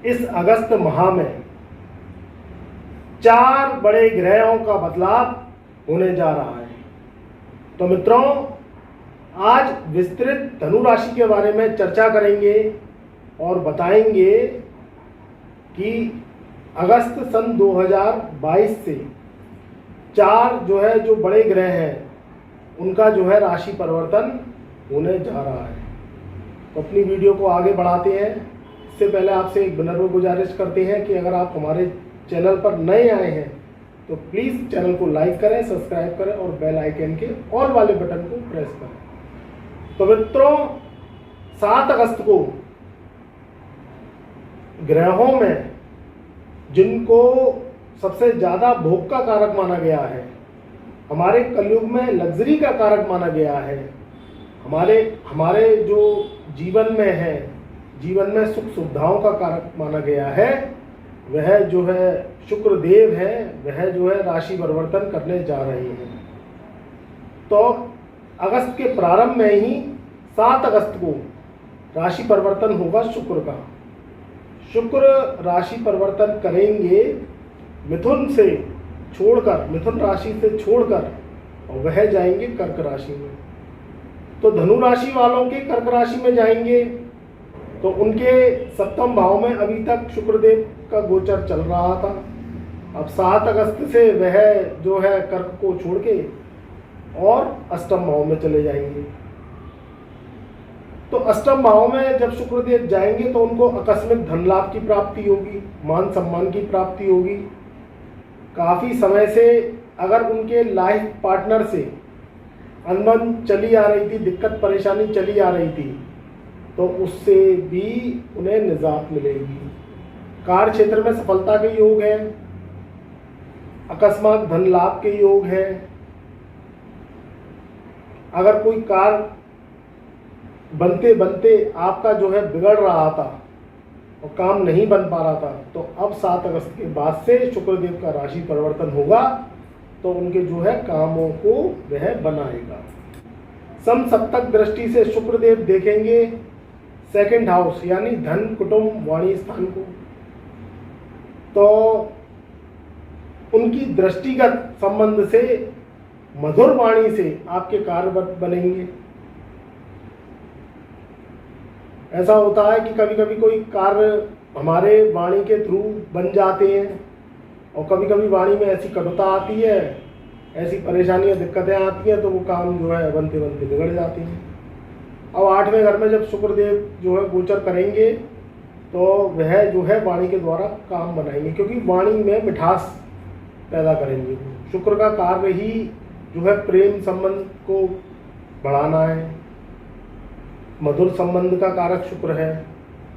इस अगस्त माह में 4 बड़े ग्रहों का बदलाव होने जा रहा है। तो मित्रों, आज विस्तृत धनु राशि के बारे में चर्चा करेंगे और बताएंगे कि अगस्त सन 2022 से 4 जो बड़े ग्रह हैं उनका राशि परिवर्तन होने जा रहा है। तो अपनी वीडियो को आगे बढ़ाते हैं। इससे पहले आपसे एक विनम्र गुजारिश करते हैं कि अगर आप हमारे चैनल पर नए आए हैं तो प्लीज़ चैनल को लाइक करें, सब्सक्राइब करें और बेल आइकन के ऑल वाले बटन को प्रेस करें। तो मित्रों, 7 अगस्त को ग्रहों में जिनको सबसे ज़्यादा भोग का कारक माना गया है, हमारे कलयुग में लग्जरी का कारक माना गया है, हमारे जो जीवन में है, जीवन में सुख सुविधाओं का कारक माना गया है, वह शुक्र देव है, वह राशि परिवर्तन करने जा रहे हैं। तो अगस्त के प्रारंभ में ही 7 अगस्त को राशि परिवर्तन होगा शुक्र का। शुक्र राशि परिवर्तन करेंगे मिथुन राशि से छोड़कर और वह जाएंगे कर्क राशि में। तो धनु राशि वालों के कर्क राशि में जाएंगे तो उनके सप्तम भाव में अभी तक शुक्रदेव का गोचर चल रहा था। अब 7 अगस्त से वह कर्क को छोड़ के और अष्टम भाव में चले जाएंगे। तो अष्टम भाव में जब शुक्रदेव जाएंगे तो उनको आकस्मिक धन लाभ की प्राप्ति होगी, मान सम्मान की प्राप्ति होगी। काफ़ी समय से अगर उनके लाइफ पार्टनर से अनबन चली आ रही थी, दिक्कत परेशानी चली आ रही थी, तो उससे भी उन्हें निजात मिलेगी। कार्य क्षेत्र में सफलता के योग है, अकस्मात धन लाभ के योग है। अगर कोई कार्य बनते बनते आपका बिगड़ रहा था और काम नहीं बन पा रहा था, तो अब 7 अगस्त के बाद से शुक्रदेव का राशि परिवर्तन होगा तो उनके कामों को वह बनाएगा। समसप्तक दृष्टि से शुक्रदेव देखेंगे सेकंड हाउस यानी धन कुटुंब वाणी स्थान को, तो उनकी दृष्टिगत संबंध से मधुर वाणी से आपके कार्य बनेंगे। ऐसा होता है कि कभी कभी कोई कार्य हमारे वाणी के थ्रू बन जाते हैं और कभी कभी वाणी में ऐसी कटुता आती है, ऐसी परेशानियां दिक्कतें आती हैं, तो वो काम बनते बनते बिगड़ जाते हैं। अब 8वें घर में जब शुक्रदेव गोचर करेंगे तो वह वाणी के द्वारा काम बनाएंगे, क्योंकि वाणी में मिठास पैदा करेंगे। शुक्र का कार्य ही प्रेम संबंध को बढ़ाना है। मधुर संबंध का कारक शुक्र है,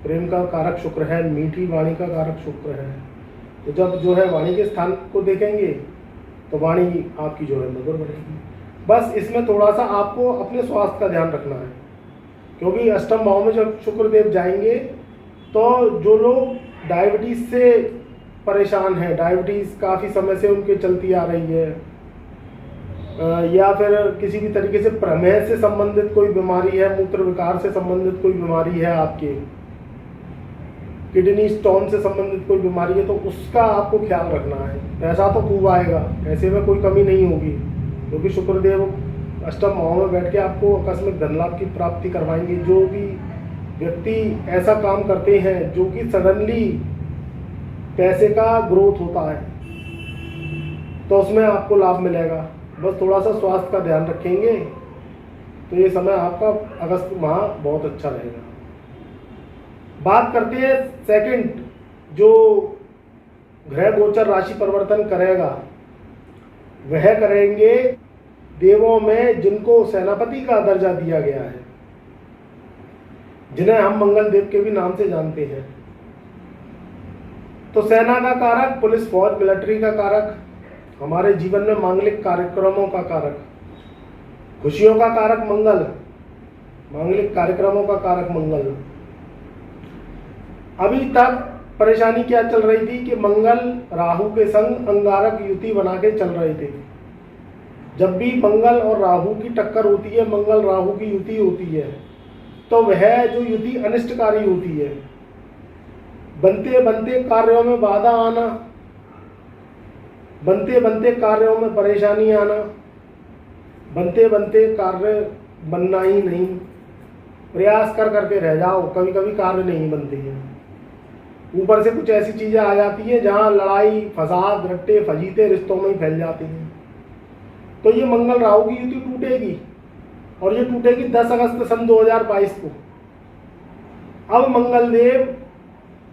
प्रेम का कारक शुक्र है, मीठी वाणी का कारक शुक्र है। तो जब वाणी के स्थान को देखेंगे तो वाणी आपकी मधुर बनेगी। बस इसमें थोड़ा सा आपको अपने स्वास्थ्य का ध्यान रखना है, क्योंकि अष्टम भाव में जब शुक्रदेव जाएंगे तो जो लोग डायबिटीज़ से परेशान हैं, डायबिटीज़ काफ़ी समय से उनके चलती आ रही है, या फिर किसी भी तरीके से प्रमेह से संबंधित कोई बीमारी है, मूत्र विकार से संबंधित कोई बीमारी है, आपके किडनी स्टोन से संबंधित कोई बीमारी है, तो उसका आपको ख्याल रखना है। पैसा तो खूब आएगा, ऐसे में कोई कमी नहीं होगी, क्योंकि शुक्रदेव अष्टम भाव में बैठ के आपको आकस्मिक धन लाभ की प्राप्ति करवाएंगे। जो भी व्यक्ति ऐसा काम करते हैं जो कि सडनली पैसे का ग्रोथ होता है, तो उसमें आपको लाभ मिलेगा। बस थोड़ा सा स्वास्थ्य का ध्यान रखेंगे तो ये समय आपका अगस्त माह बहुत अच्छा रहेगा। बात करते हैं सेकंड जो ग्रह गोचर राशि परिवर्तन करेगा, वह करेंगे देवों में जिनको सेनापति का दर्जा दिया गया है, जिन्हें हम मंगल देव के भी नाम से जानते हैं। तो सेना का कारक, पुलिस फौज मिलिट्री का कारक, हमारे जीवन में मांगलिक कार्यक्रमों का कारक, खुशियों का कारक मंगल, मांगलिक कार्यक्रमों का कारक मंगल। अभी तक परेशानी क्या चल रही थी कि मंगल राहु के संग अंगारक युति बना के चल रहे थे। जब भी मंगल और राहु की टक्कर होती है, मंगल राहु की युति होती है, तो वह जो युति अनिष्टकारी होती है, बनते बनते कार्यों में बाधा आना, बनते बनते कार्यों में परेशानी आना, बनते बनते कार्य बनना ही नहीं, प्रयास कर करके रह जाओ, कभी कभी कार्य नहीं बनते हैं। ऊपर से कुछ ऐसी चीज़ें आ जाती हैं जहाँ लड़ाई फसाद रट्टे फजीते रिश्तों में ही फैल जाती हैं। तो ये मंगल राहु की युति टूटेगी, और ये टूटेगी 10 अगस्त सन 2022 को। अब मंगल देव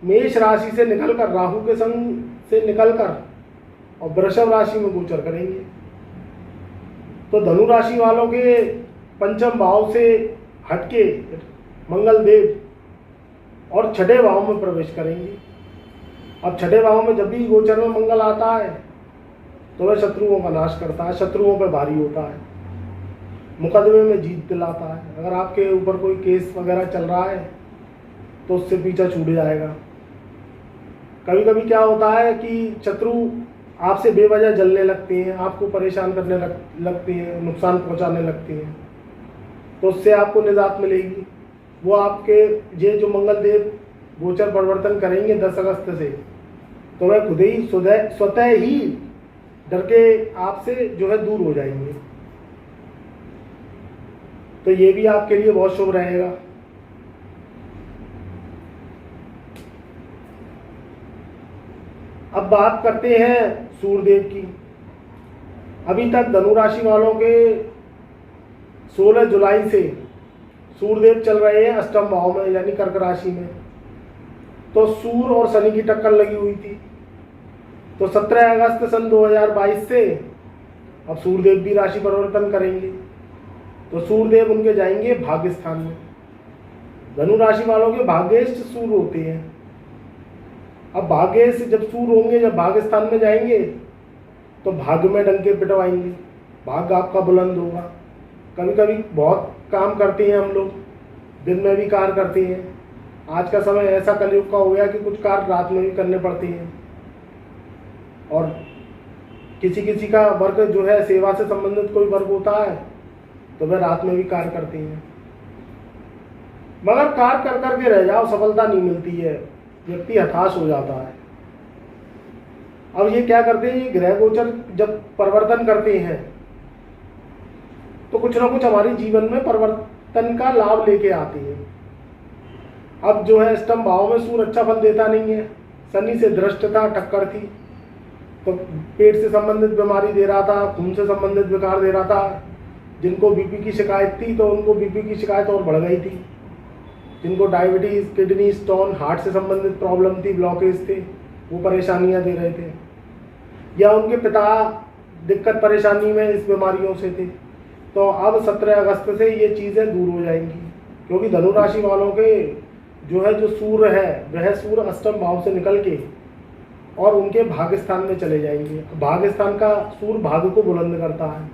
मेष राशि से निकलकर, राहु के संग से निकलकर और वृषभ राशि में गोचर करेंगे। तो धनु राशि वालों के पंचम भाव से हटके मंगल देव और छठे भाव में प्रवेश करेंगे। अब छठे भाव में जब भी गोचर में मंगल आता है तो वह शत्रुओं का नाश करता है, शत्रुओं पर भारी होता है, मुकदमे में जीत दिलाता है। अगर आपके ऊपर कोई केस वगैरह चल रहा है तो उससे पीछा छूट जाएगा। कभी कभी क्या होता है कि शत्रु आपसे बेवजह जलने लगते हैं, आपको परेशान करने लगते हैं, नुकसान पहुंचाने लगते हैं, तो उससे आपको निजात मिलेगी। वो आपके ये जो मंगल देव गोचर परिवर्तन करेंगे 10 अगस्त से, तो वह खुद ही स्वतः ही डर के आपसे जो है दूर हो जाएंगे। तो ये भी आपके लिए बहुत शुभ रहेगा। अब बात करते हैं सूर्यदेव की। अभी तक धनु राशि वालों के 16 जुलाई से सूर्यदेव चल रहे हैं अष्टम भाव में, यानी कर्क राशि में। तो सूर्य और शनि की टक्कर लगी हुई थी। तो 17 अगस्त सन 2022 से अब सूर्यदेव भी राशि परिवर्तन करेंगे। तो सूर्यदेव उनके जाएंगे भाग्य स्थान में। धनु राशि वालों के भाग्येष्ठ सूर्य होते हैं। अब भाग्य से जब सूर्य होंगे, जब भाग्य स्थान में जाएंगे तो भाग्य में डंके पिटवाएंगे, भाग्य आपका बुलंद होगा। कभी कभी बहुत काम करते हैं हम लोग, दिन में भी कार्य करते हैं। आज का समय ऐसा कलयुग का हो गया कि कुछ कार्य रात में भी करने पड़ते हैं, और किसी किसी का वर्क जो है सेवा से संबंधित कोई वर्क होता है तो वह रात में भी कार्य करते हैं। मगर कार्य कर करके रह जाओ, सफलता नहीं मिलती है, व्यक्ति हताश हो जाता है। अब ये क्या करते हैं, ये ग्रह गोचर जब परिवर्तन करते हैं तो कुछ ना कुछ हमारे जीवन में परिवर्तन का लाभ लेके आते हैं। अब जो है अष्टम भाव में सूर्य अच्छा फल देता नहीं है, शनि से दृष्टता टक्कर थी, तो पेट से संबंधित बीमारी दे रहा था, खून से संबंधित विकार दे रहा था। जिनको बीपी की शिकायत थी तो उनको बीपी की शिकायत और बढ़ गई थी। जिनको डायबिटीज, किडनी स्टोन, हार्ट से संबंधित प्रॉब्लम थी, ब्लॉकेज थे, वो परेशानियां दे रहे थे, या उनके पिता दिक्कत परेशानी में इस बीमारियों से थे। तो अब 17 अगस्त से ये चीज़ें दूर हो जाएंगी, क्योंकि धनु राशि वालों के जो है जो सूर्य है वह सूर्य अष्टम भाव से निकल के और उनके भाग्य स्थान में चले जाएंगे। भाग्य स्थान का सूर्य भाग्य को बुलंद करता है,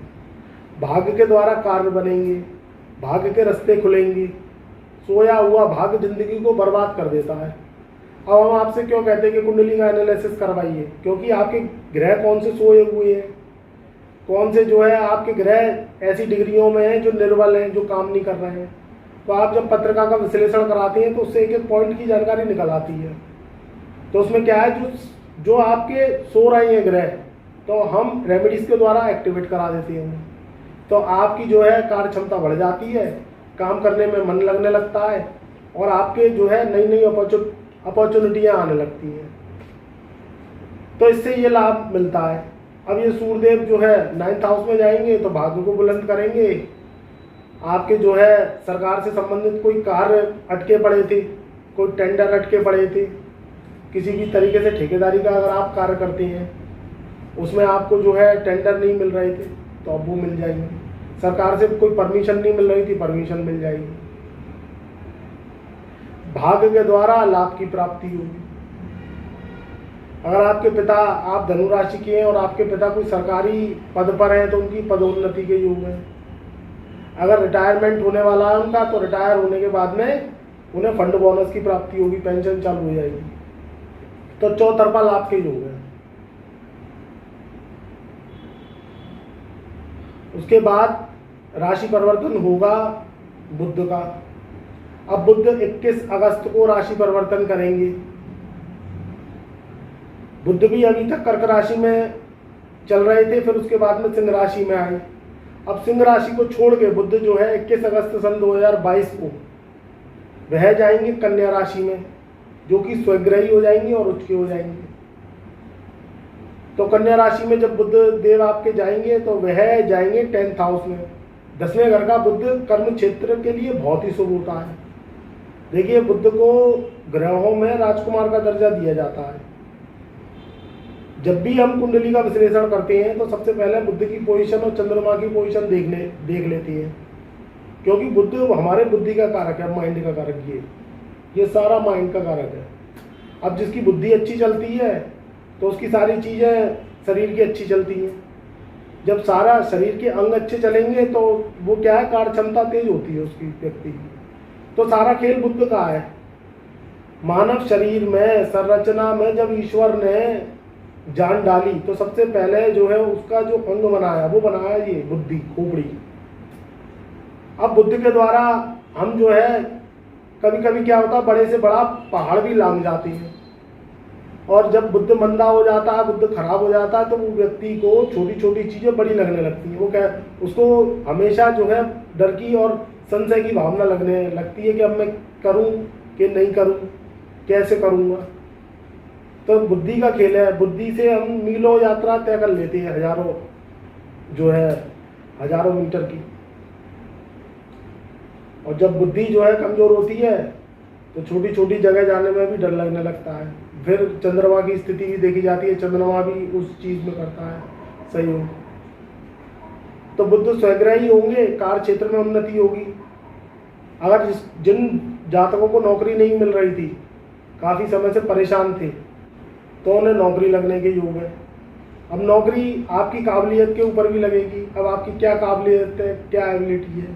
भाग्य के द्वारा कार्य बनेंगे, भाग्य के रास्ते खुलेंगे। सोया हुआ भाग्य जिंदगी को बर्बाद कर देता है। अब हम आपसे क्यों कहते हैं कि कुंडली का एनालिसिस करवाइए, क्योंकि आपके ग्रह कौन से सोए हुए हैं, कौन से जो है आपके ग्रह ऐसी डिग्रियों में हैं जो निर्बल हैं, जो काम नहीं कर रहे हैं। तो आप जब पत्रिका का विश्लेषण कराते हैं तो उससे एक एक पॉइंट की जानकारी निकल आती है। तो उसमें क्या है, जो आपके सो रहे हैं ग्रह, तो हम रेमेडीज के द्वारा एक्टिवेट करा देते हैं। तो आपकी जो है कार्य क्षमता बढ़ जाती है, काम करने में मन लगने लगता है, और आपके जो है नई नई अपॉर्चुनिटियाँ आने लगती हैं। तो इससे ये लाभ मिलता है। अब ये सूर्यदेव जो है 9th हाउस में जाएंगे तो भाग्य को बुलंद करेंगे। आपके जो है सरकार से संबंधित कोई कार्य अटके पड़े थे, कोई टेंडर अटके पड़े थे, किसी भी तरीके से ठेकेदारी का अगर आप कार्य करते हैं, उसमें आपको जो है टेंडर नहीं मिल रहे थे तो अब वो मिल जाएंगे। सरकार से कोई परमिशन नहीं मिल रही थी, परमिशन मिल जाएगी। भाग्य के द्वारा लाभ की प्राप्ति होगी। अगर आपके पिता, आप धनु राशि के हैं और आपके पिता कोई सरकारी पद पर हैं तो उनकी पदोन्नति के योग हैं। अगर रिटायरमेंट होने वाला है उनका, तो रिटायर होने के बाद में उन्हें फंड बोनस की प्राप्ति होगी, पेंशन चालू हो जाएगी। तो चौतरफा लाभ के योग हैं। उसके बाद राशि परिवर्तन होगा बुध का। अब बुध 21 अगस्त को राशि परिवर्तन करेंगे। बुध भी अभी तक कर्क राशि में चल रहे थे, फिर उसके बाद में सिंह राशि में आए। अब सिंह राशि को छोड़ के बुध जो है 21 अगस्त सन 2022 को वह जाएंगे कन्या राशि में, जो कि स्वग्रही हो जाएंगे और उच्च हो जाएंगे। तो कन्या राशि में जब बुध देव आपके जाएंगे तो वह जाएंगे 10th हाउस में। 10वें घर का बुध कर्म क्षेत्र के लिए बहुत ही शुभ होता है। देखिए, बुध को ग्रहों में राजकुमार का दर्जा दिया जाता है। जब भी हम कुंडली का विश्लेषण करते हैं तो सबसे पहले बुध की पोजीशन और चंद्रमा की पोजीशन देख लेते हैं, क्योंकि बुध हमारे बुद्धि का कारक है, माइंड का कारक। ये सारा माइंड का कारक है। अब जिसकी बुद्धि अच्छी चलती है तो उसकी सारी चीज़ें शरीर की अच्छी चलती हैं। जब सारा शरीर के अंग अच्छे चलेंगे तो वो क्या है, कार्य क्षमता तेज होती है उसकी, व्यक्ति की। तो सारा खेल बुध का है। मानव शरीर में संरचना में जब ईश्वर ने जान डाली तो सबसे पहले जो है उसका जो अंग बनाया वो बनाया ये बुद्धि, खोपड़ी। अब बुद्धि के द्वारा हम जो है कभी कभी क्या होता है, बड़े से बड़ा पहाड़ भी लांघ जाते हैं। और जब बुद्ध मंदा हो जाता है, बुद्ध खराब हो जाता है, तो वो व्यक्ति को छोटी छोटी चीज़ें बड़ी लगने लगती हैं। वो क्या, उसको हमेशा जो है डर की और संशय की भावना लगने लगती है कि अब मैं करूं कि नहीं करूं, कैसे करूंगा। तो बुद्धि का खेल है। बुद्धि से हम मीलों यात्रा तय कर लेते हैं, हजारों मीटर की। और जब बुद्धि जो है कमजोर होती है तो छोटी छोटी जगह जाने में भी डर लगने लगता है। फिर चंद्रमा की स्थिति भी देखी जाती है, चंद्रमा भी उस चीज में करता है सहयोग। तो बुध स्वग्रही होंगे, कार्य क्षेत्र में उन्नति होगी। अगर जिन जातकों को नौकरी नहीं मिल रही थी, काफी समय से परेशान थे, तो उन्हें नौकरी लगने के योग है। अब नौकरी आपकी काबिलियत के ऊपर भी लगेगी। अब आपकी क्या काबिलियत है, क्या एबिलिटी है,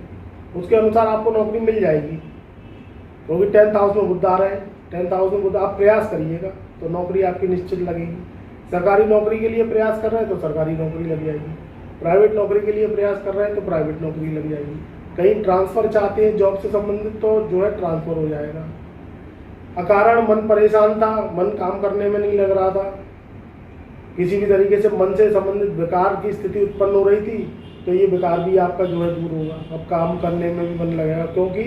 उसके अनुसार आपको नौकरी मिल जाएगी। क्योंकि 10th हाउस में बुध आ रहे हैं, 10th हाउस में बुध, आप प्रयास करिएगा तो नौकरी आपकी निश्चित लगेगी। सरकारी नौकरी के लिए प्रयास कर रहे हैं तो सरकारी नौकरी लग जाएगी। प्राइवेट नौकरी के लिए प्रयास कर रहे हैं तो प्राइवेट नौकरी लग जाएगी। कहीं ट्रांसफर चाहते हैं जॉब से संबंधित तो जो है ट्रांसफर हो जाएगा। अकारण मन परेशान था, मन काम करने में नहीं लग रहा था, किसी भी तरीके से मन से संबंधित विकार की स्थिति उत्पन्न हो रही थी, तो ये विकार भी आपका जो है दूर होगा। अब काम करने में भी मन लगेगा, क्योंकि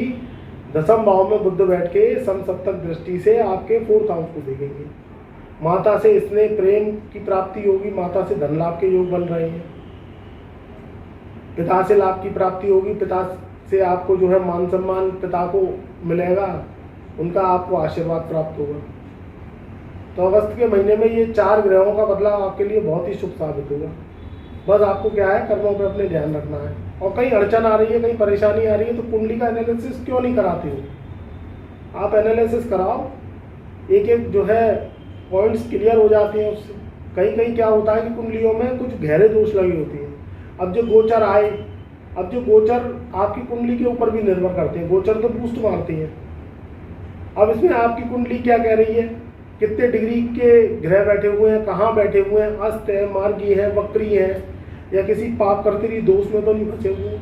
10वें भाव में बुध बैठ के समसप्तक दृष्टि से आपके 4th हाउस को देखेंगे। माता से स्नेह प्रेम की प्राप्ति होगी, माता से धन लाभ के योग बन रहे हैं। पिता से लाभ की प्राप्ति होगी, पिता से आपको जो है मान सम्मान पिता को मिलेगा, उनका आपको आशीर्वाद प्राप्त होगा। तो अगस्त के महीने में ये 4 ग्रहों का बदलाव आपके लिए बहुत ही शुभ साबित होगा। बस आपको क्या है, कर्मों पे अपने ध्यान रखना है। और कहीं अड़चन आ रही है, कहीं परेशानी आ रही है, तो कुंडली का एनालिसिस क्यों नहीं कराते हो? आप एनालिसिस कराओ, एक एक जो है पॉइंट्स क्लियर हो जाते हैं उससे। कहीं कहीं क्या होता है कि कुंडलियों में कुछ गहरे दोष लगी होती हैं। अब जो गोचर आए, अब जो गोचर आपकी कुंडली के ऊपर भी निर्भर करते हैं, गोचर तो बूस्ट मारते हैं। अब इसमें आपकी कुंडली क्या कह रही है, कितने डिग्री के ग्रह बैठे हुए हैं, कहाँ बैठे हुए हैं, अस्त है, मार्गी है, वक्री है, या किसी पाप कर्तरी दोष में तो नहीं फंसे हुए।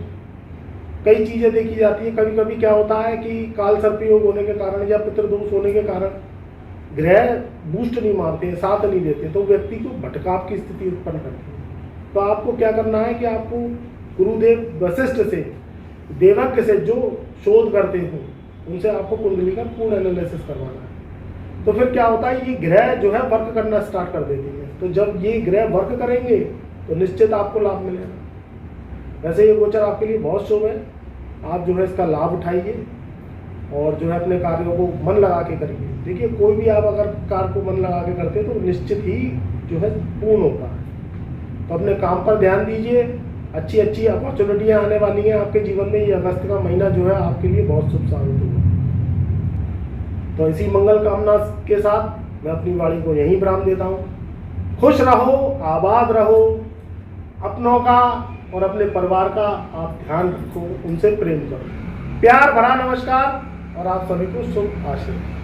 कई चीज़ें देखी जाती है। कभी कभी क्या होता है कि काल सर्पयोग होने के कारण या पितृदोष होने के कारण ग्रह बूस्ट नहीं मारते हैं, साथ नहीं देते, तो व्यक्ति को भटकाव की स्थिति उत्पन्न करती है। तो आपको क्या करना है कि आपको गुरुदेव वशिष्ठ से, देवज्ञ से जो शोध करते हैं, उनसे आपको कुंडली का पूर्ण एनालिसिस करवाना है। तो फिर क्या होता है, ये ग्रह जो है वर्क करना स्टार्ट कर देती है। तो जब ये ग्रह वर्क करेंगे तो निश्चित आपको लाभ मिलेगा। वैसे ये गोचर आपके लिए बहुत शुभ है, आप जो है इसका लाभ उठाइए और जो है अपने कार्यों को मन लगा के करिए। देखिए, कोई भी आप अगर कार्य को मन लगा के करते हैं तो निश्चित ही जो है पूर्ण होता है। तो अपने काम पर ध्यान दीजिए। अच्छी अच्छी अपॉर्चुनिटियाँ आने वाली हैं आपके जीवन में। ये अगस्त का महीना जो है आपके लिए बहुत शुभ साबित होगा। तो इसी मंगल कामना के साथ मैं अपनी वाणी को यहीं विराम देता हूँ। खुश रहो, आबाद रहो, अपनों का और अपने परिवार का आप ध्यान रखो, उनसे प्रेम करो। प्यार भरा नमस्कार और आप सभी को शुभ आशीर्वाद।